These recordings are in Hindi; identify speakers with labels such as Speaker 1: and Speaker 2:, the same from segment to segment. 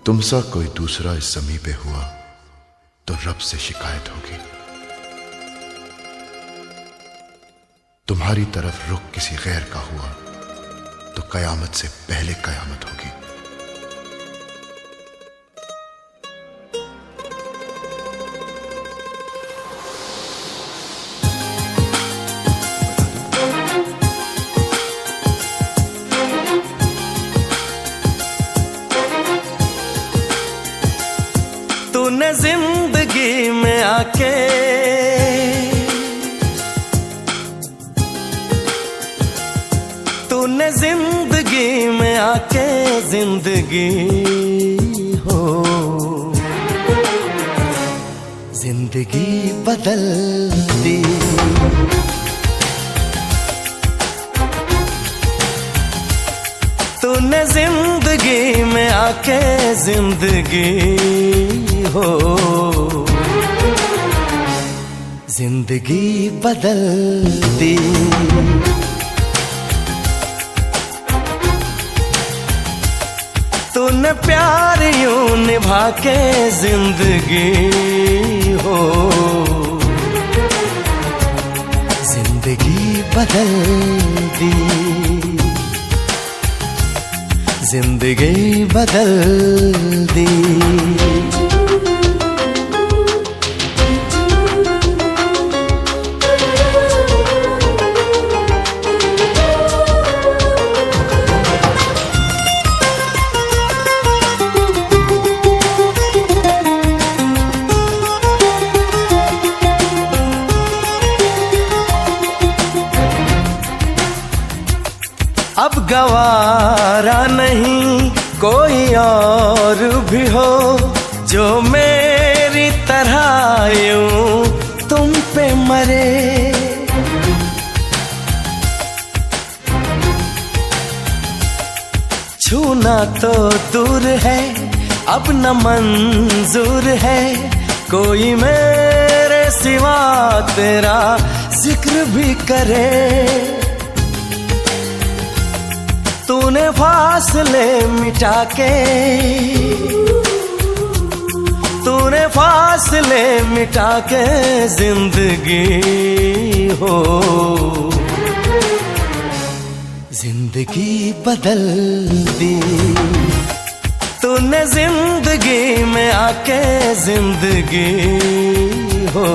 Speaker 1: तुमसा कोई दूसरा इस ज़मीं पे हुआ तो रब से शिकायत होगी। तुम्हारी तरफ रुख किसी गैर का हुआ तो कयामत से पहले कयामत होगी।
Speaker 2: तूने जिंदगी में आके तूने जिंदगी में आके जिंदगी हो जिंदगी बदल दी। तूने जिंदगी में आके जिंदगी हो जिंदगी बदल दी। तूने प्यार यूं निभा के जिंदगी हो जिंदगी बदल दी। जिंदगी बदल दी। अब गवारा नहीं कोई और भी हो जो मेरी तरह यूं तुम पे मरे। छूना तो दूर है अब न मंजूर है कोई मेरे सिवा तेरा जिक्र भी करे। तूने फासले मिटा के तूने फासले मिटा के जिंदगी हो जिंदगी बदल दी। तूने जिंदगी में आके जिंदगी हो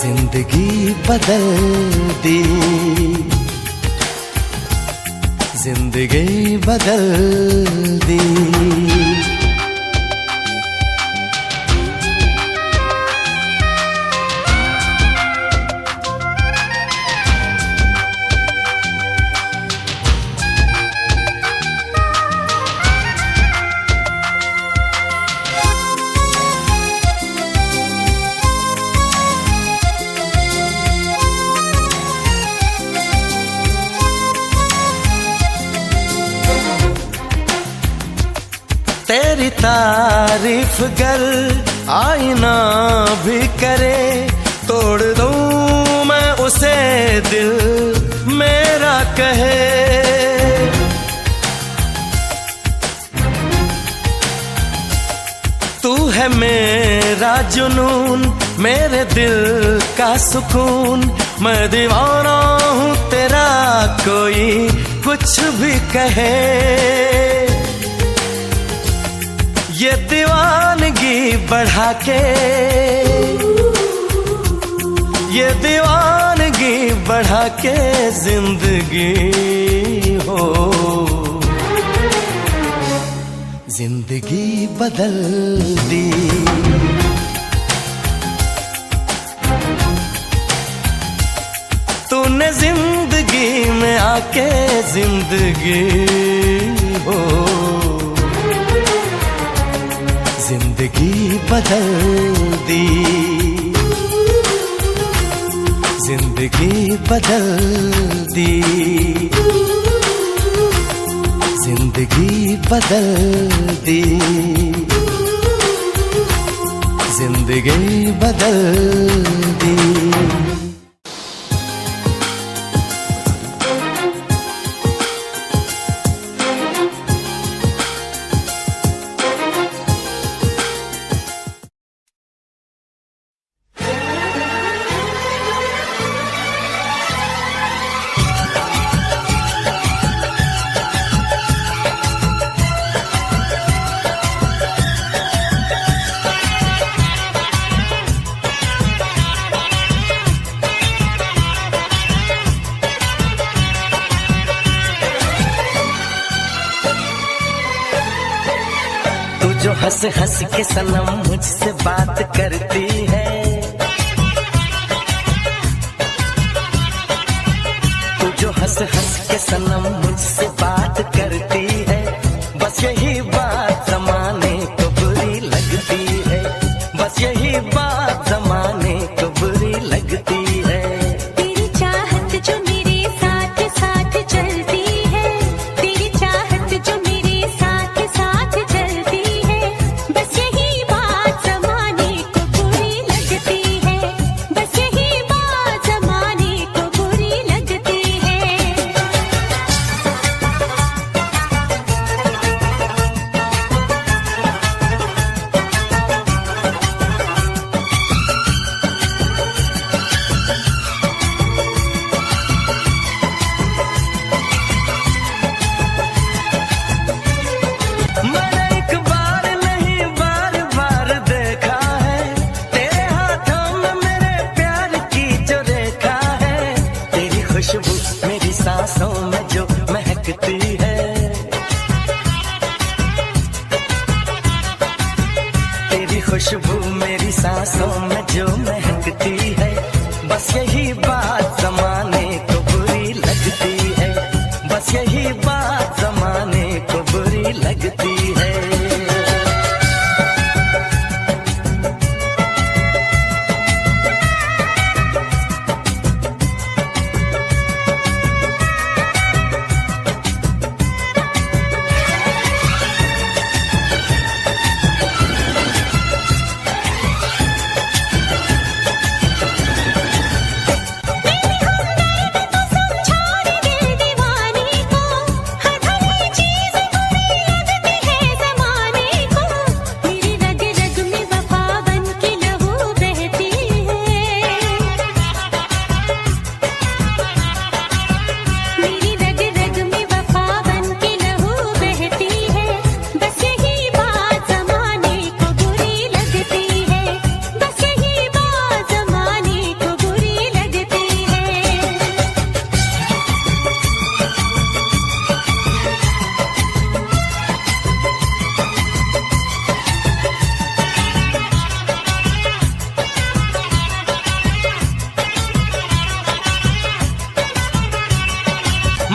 Speaker 2: जिंदगी बदल दी। जिंदगी बदल दी। तेरी तारीफ गर आईना भी करे तोड़ दूं मैं उसे दिल मेरा कहे। तू है मेरा जुनून मेरे दिल का सुकून मैं दीवाना हूँ तेरा कोई कुछ भी कहे। ये दीवानगी बढ़ा के ये दीवानगी बढ़ा के जिंदगी हो जिंदगी बदल दी। तूने जिंदगी में आके जिंदगी हो जिंदगी बदल दी। जिंदगी बदल दी। जिंदगी बदल दी। जिंदगी बदल दी। हंस हंस के सनम मुझसे बात करती है, तू जो हंस हंस के सनम मुझसे बात करती है, बस यही बात जमाने को बुरी लगती है, बस यही बात जमाने को बुरी लगती है।
Speaker 3: तेरी चाहत जो मेरे साथ साथ चलती है, तेरी चाहत जो मेरे साथ साथ चलती है, बस यही बात जमाने को बुरी लगती है, बस यही बात जमाने को बुरी लगती है।
Speaker 2: मैंने एक बार नहीं बार बार देखा है, तेरे हाथों में मेरे प्यार की जो रेखा है, तेरी खुशबू मेरी सांसों में जो महकती है, तेरी खुशबू मेरी सांसों में जो महकती है, बस यही बात जमाने को बुरी लगती है, बस यही बात जमाने को बुरी लगती है।
Speaker 3: समझा दे दीवाने को, हर भली चीज बुरी लगती है जमाने को, मेरी रग रग में वफा बन के लहू बहती है, मेरी रग रग में वफा बन के लहू बहती है, बस यही बात जमाने को बुरी लगती है, बस यही बात जमाने को बुरी लगती है।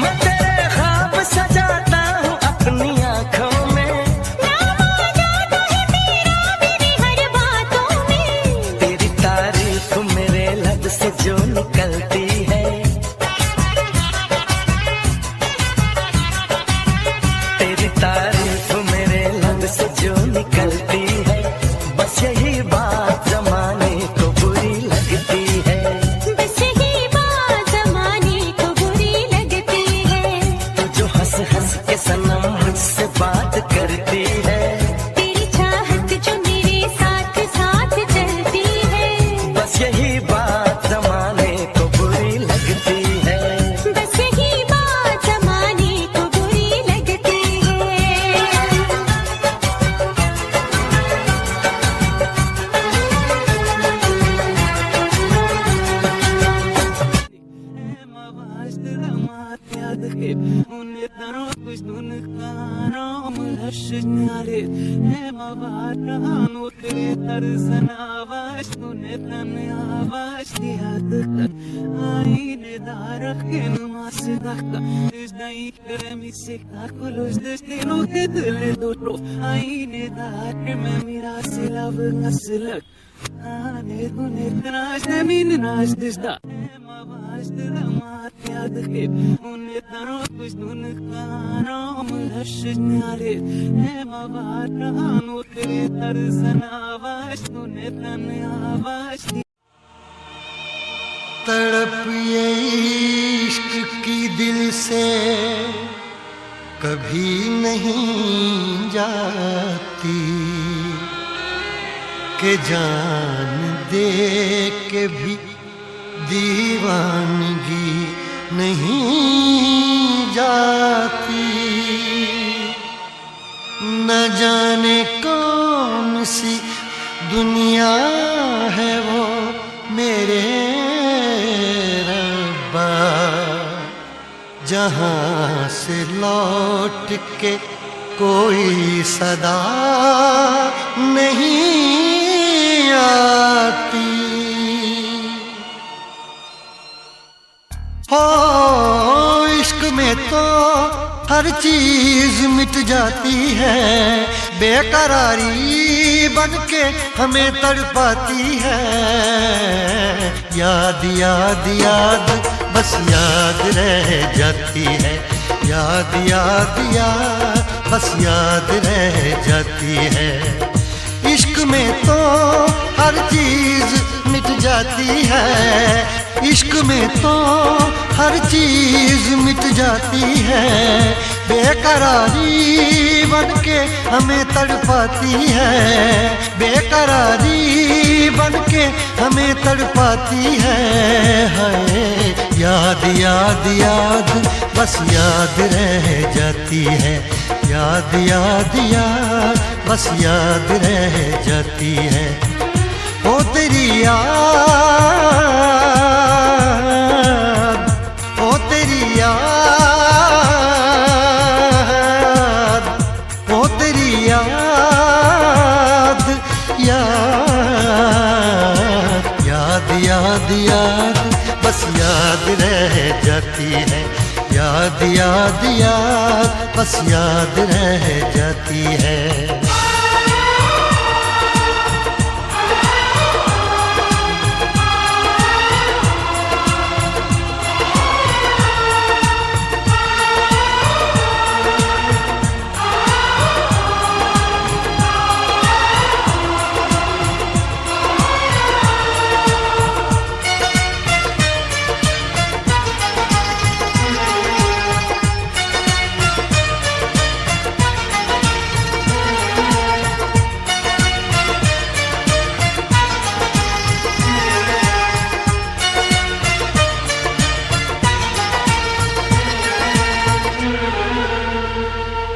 Speaker 2: मैं तेरे ख्वाब सजाता हूँ अपनी आँखों में,
Speaker 3: नाम आ जाता है तेरा मेरी हर बातों में,
Speaker 2: तेरी तारीफ मेरे लब से जो निकलती है, तेरी तारीफ मेरे लब से जो निकलती है, बस यही बात जमाने को बुरी लगती है,
Speaker 3: बस यही बात जमाने को बुरी लगती है।
Speaker 2: तू जो हंस हंस के सनम मुझसे बात करती है,
Speaker 3: तेरी चाहत जो मेरे साथ साथ चलती है,
Speaker 2: बस यही बात जमाने को बुरी लगती है।
Speaker 3: बस यही बात जमाने को बुरी लगती है।
Speaker 4: तड़प ये इश्क की दिल से कभी नहीं जाती, कि जान दे के भी दीवानगी नहीं जाती। न जाने कौन सी दुनिया है वो मेरे रब्बा, जहाँ से लौट के कोई सदा नहीं आती। हो इश्क में तो हर चीज मिट जाती है, बेकरारी बन के हमें तड़पाती है। याद याद याद बस याद रह जाती है, याद याद याद बस याद रह जाती है। इश्क में तो हर चीज मिट जाती है, इश्क में तो हर चीज मिट जाती है, बेकरारी बन के हमें तड़पाती है, बेकरारी बन के हमें तड़पाती है। हाय याद याद याद बस याद रह जाती है, याद याद याद बस याद रह जाती है। ओ तेरी याद, ओ तेरी याद, ओ तेरी याद, याद याद याद याद बस याद रह जाती है, याद याद याद बस याद रह जाती है।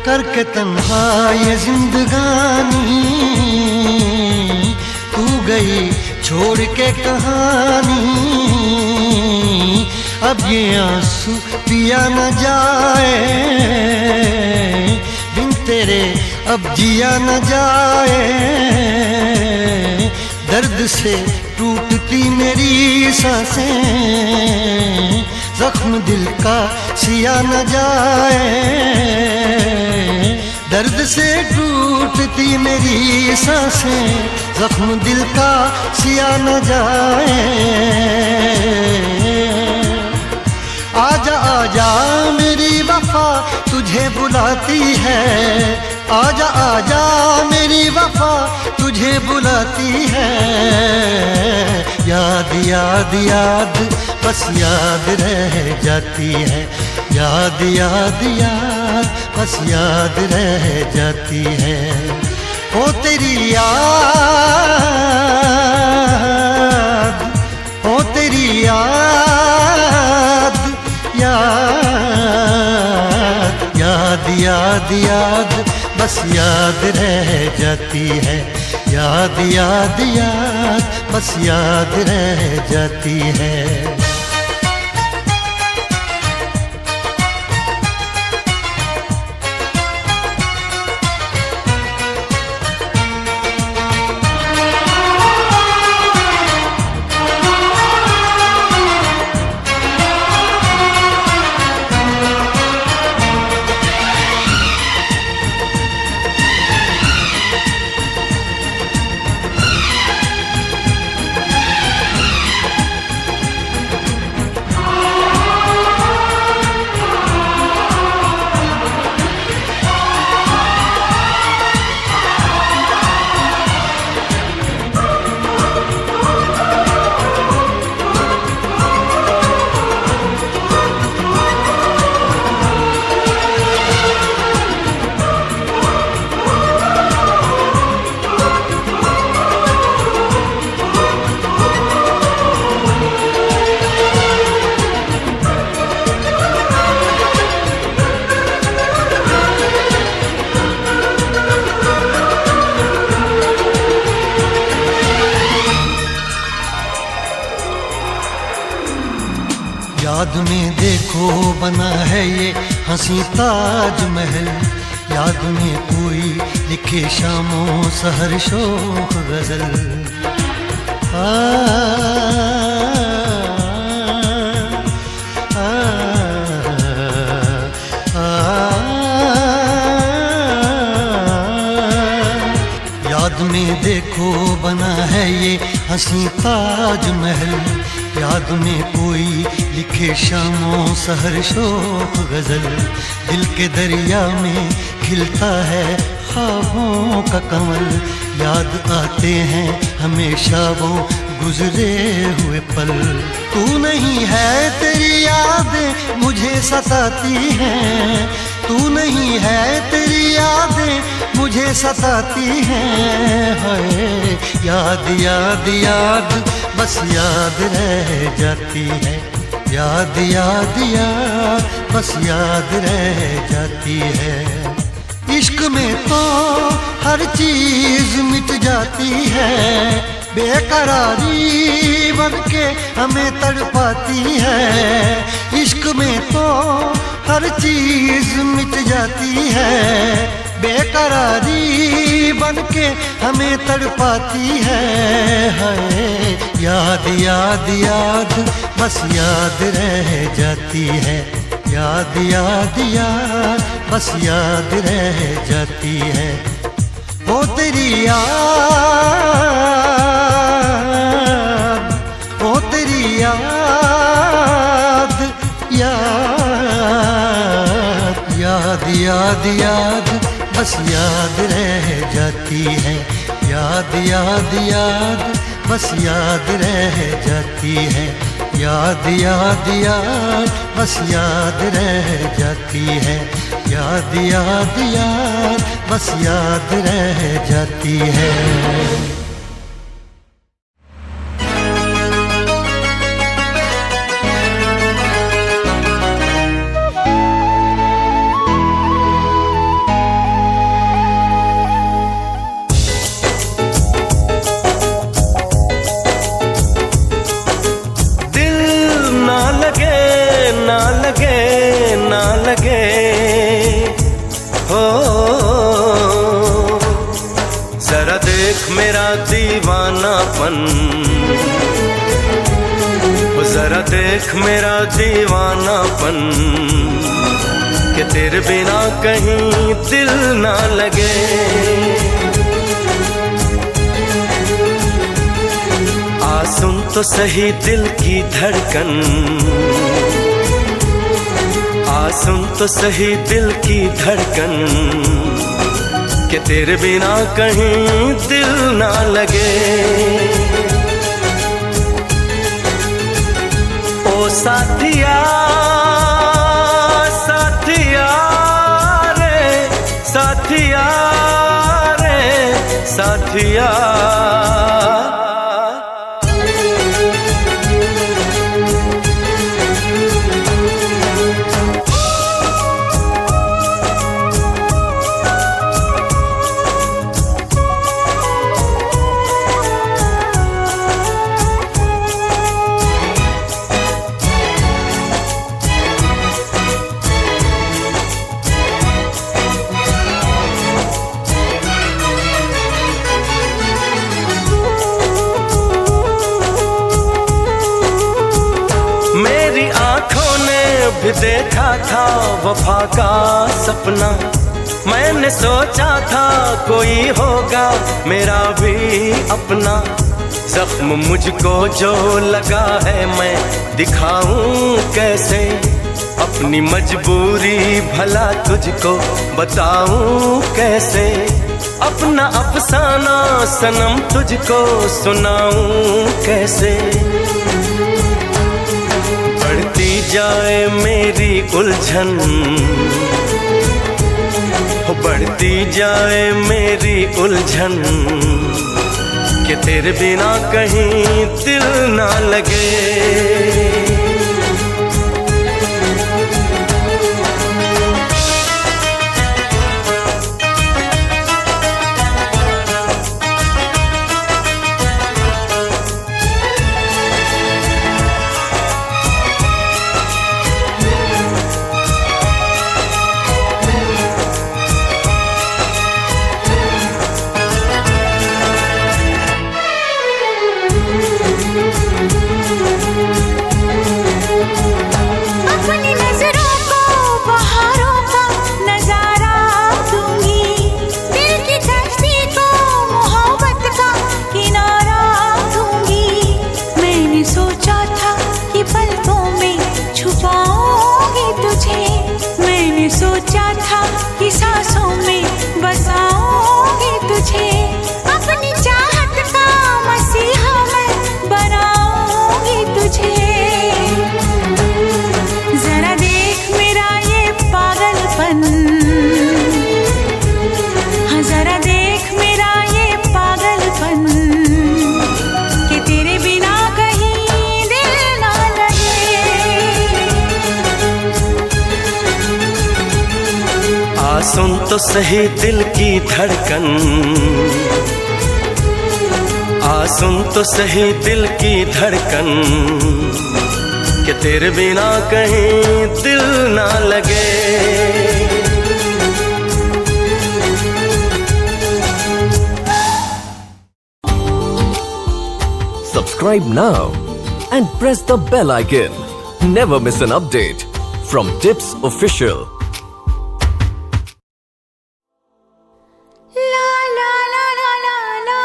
Speaker 4: करके तन्हा ये जिंदगानी तू गई छोड़ के कहानी, अब ये आंसू पिया न जाए, बिन तेरे अब जिया न जाए। दर्द से टूटती मेरी सांसें, जख्म दिल का सिया न जाए। दर्द से टूटती मेरी सांसें, जख्म दिल का सिया न जाए। आजा आजा मेरी वफा तुझे बुलाती है, आजा आजा मेरी वफा तुझे बुलाती है। याद याद याद बस याद रह जाती है, याद याद याद बस याद रह जाती है। ओ तेरी याद, ओ तेरी याद, याद याद याद याद बस याद रह जाती है, याद याद याद बस याद रह जाती है। याद में देखो बना है ये हंसी ताजमहल, याद में कोई लिखे शामों सहर शोख गजल। याद में देखो बना है ये हंसी ताज महल, याद में कोई लिखे शामों सहर शोख गजल। दिल के दरिया में खिलता है ख्वाबों का कमल, याद आते हैं हमेशा वो गुजरे हुए पल। तू नहीं है तेरी यादें मुझे सताती हैं, तू नहीं है तेरी यादें मुझे सताती हैं। हाय याद याद याद बस याद रह जाती है, याद याद याद बस याद रह जाती है। इश्क में तो हर चीज मिट जाती है, बेकरारी बन के हमें तड़पाती है। इश्क में तो हर चीज मिट जाती है, बेकरारी बन के हमें तड़पाती है। हाय याद याद याद बस याद रह जाती है, याद याद याद बस याद रह जाती है। वो तेरी याद, वो तेरी याद, याद याद याद याद बस याद रह जाती है, याद याद याद बस याद रह जाती है। याद याद याद बस याद रह जाती है, याद याद याद बस याद रह जाती है।
Speaker 2: मेरा दीवानापन, जरा देख मेरा दीवानापन, कि तेरे बिना कहीं दिल ना लगे। आ सुन तो सही दिल की धड़कन, आ सुन तो सही दिल की धड़कन, कि तेरे बिना कहीं दिल ना लगे। ओ साथिया साथिया रे, साथिया रे साथिया। भी देखा था वफा का सपना, मैंने सोचा था कोई होगा मेरा भी अपना। जख्म मुझको जो लगा है मैं दिखाऊं कैसे, अपनी मजबूरी भला तुझको बताऊं कैसे। अपना अफसाना सनम तुझको सुनाऊं कैसे। बढ़ती जाए मेरी उलझन, बढ़ती जाए मेरी उलझन, कि तेरे बिना कहीं दिल ना लगे।
Speaker 3: सोचा था कि सांसों में बसाऊंगी तुझे, अपनी चाहत का मसीहा मैं बनाऊंगी तुझे। जरा देख मेरा ये पागलपन, हाँ जरा देख मेरा ये पागलपन, कि तेरे बिना कहीं दिल ना लगे।
Speaker 2: आ सुन तो सही दिल की धड़कन, आ सुन तो सही दिल की धड़कन, कि तेरे बिना कहीं दिल ना लगे।
Speaker 5: Subscribe now and press the bell icon. Never miss an update from Tips Official.
Speaker 3: La la la la la la,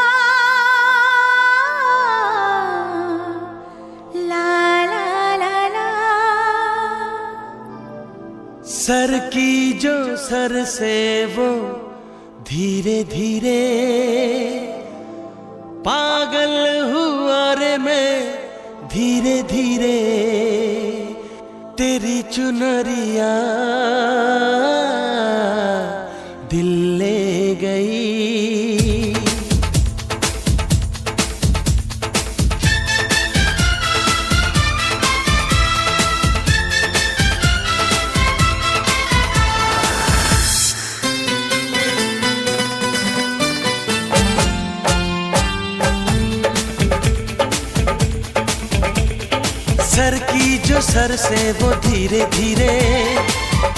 Speaker 3: la la la la।
Speaker 2: Sir की जो सर से वो धीरे धीरे, पागल हुआ रे मैं धीरे धीरे, तेरी चुनरिया दिल ले गई। सर की जो सर से वो धीरे धीरे,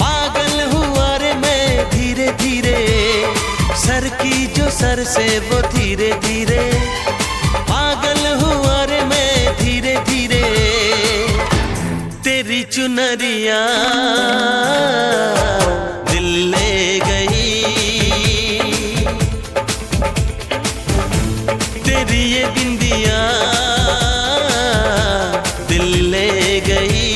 Speaker 2: पागल हुआ रे मैं धीरे धीरे, सर की जो सर से वो धीरे धीरे, पागल हुआ रे मैं धीरे धीरे, तेरी चुनरिया दिल ले गई, तेरी ये बिंदिया दिल ले गई।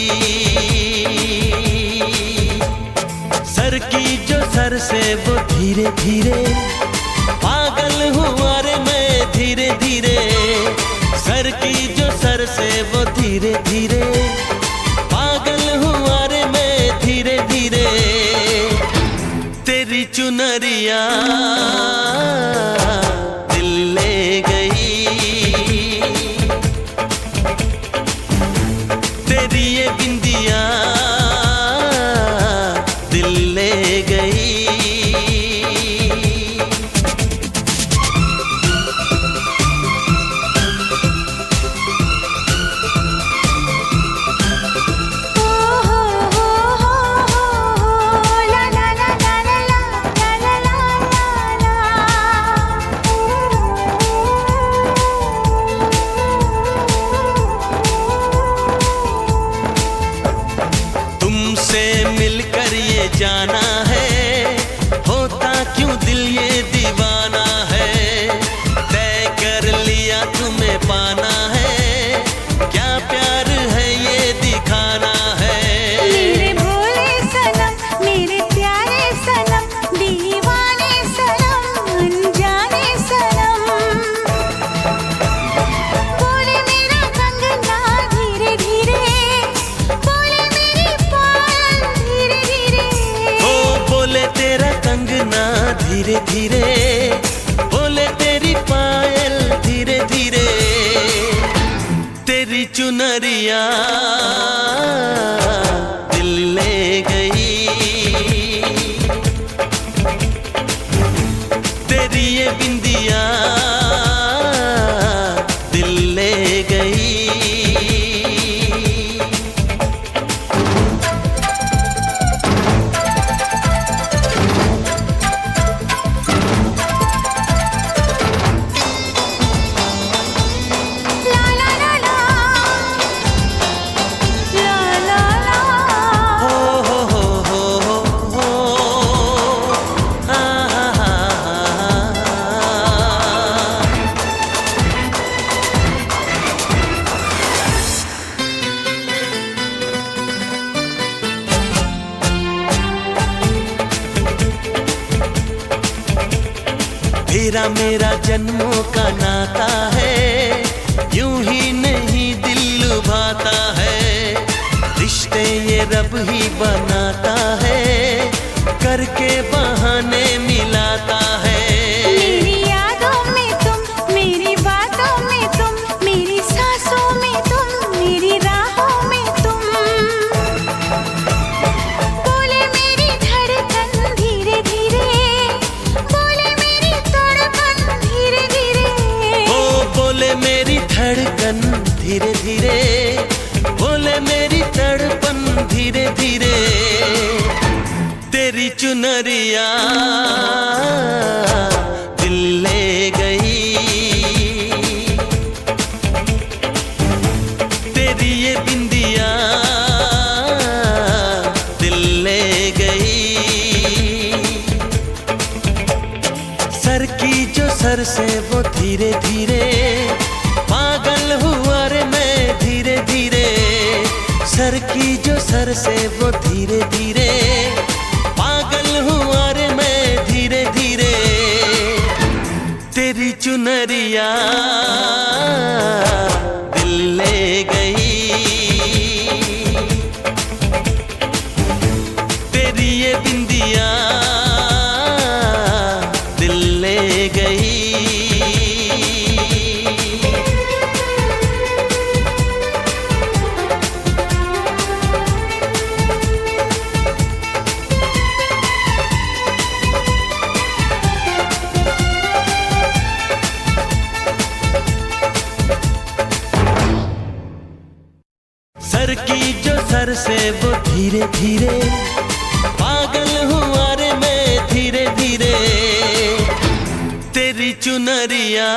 Speaker 2: सर की जो सर से वो धीरे धीरे, पागल हुआ रे मैं धीरे धीरे, सर की जो सर से वो धीरे धीरे, पागल हुआ रे मैं धीरे धीरे, तेरी चुनरिया दिल ले गई, तेरी ये बिंदिया दिल ले गई। मिलकर ये जाना है, होता क्यों दिल ये दीवाना है, तय कर लिया तुम्हें पाना है, क्या प्यार है ये दिखाना है।
Speaker 3: मेरे भोले सनम, मेरे प्यारे सनम, दीवाने सनम, अनजाने सनम, बोले मेरा कंगना धीरे धीरे, बोले मेरी पायल धीरे धीरे,
Speaker 2: ओ बोले तेरा कंगना धीरे धीरे, बोले तेरी पायल धीरे धीरे, तेरी चुनरिया दिल ले गई, तेरी ये बिंदिया दिल ले गई।
Speaker 3: ला ला ला ला।
Speaker 2: तेरा मेरा जन्मों का नाता है, यूं ही नहीं दिल लुभाता है। रिश्ते ये रब ही बनाता है, करके बहाने मिलाता है।
Speaker 3: मेरी यादों में तुम, मेरी बातों में तुम, मेरी सांसों में तुम, मेरी राहों में तुम। बोले मेरी धड़कन धीरे धीरे, बोले मेरी तड़पन धीरे धीरे।
Speaker 2: ओ बोले मेरी धड़कन धीरे धीरे, बोले मेरी तड़पन धीरे धीरे। तेरी चुनरिया दिल ले गई, तेरी ये बिंदिया दिल ले गई। सर की जो सर से वो धीरे धीरे, पागल हुआ रे मैं धीरे धीरे। सर की जो सर से वो धीरे धीरे, पागल हुआ रे मैं धीरे धीरे। तेरी चुनरिया दिल ले गई, तेरी ये बिंदिया दिल ले गई। सर की जो सर से वो धीरे धीरे, पागल हुआ रे मैं धीरे धीरे। तेरी चुनरिया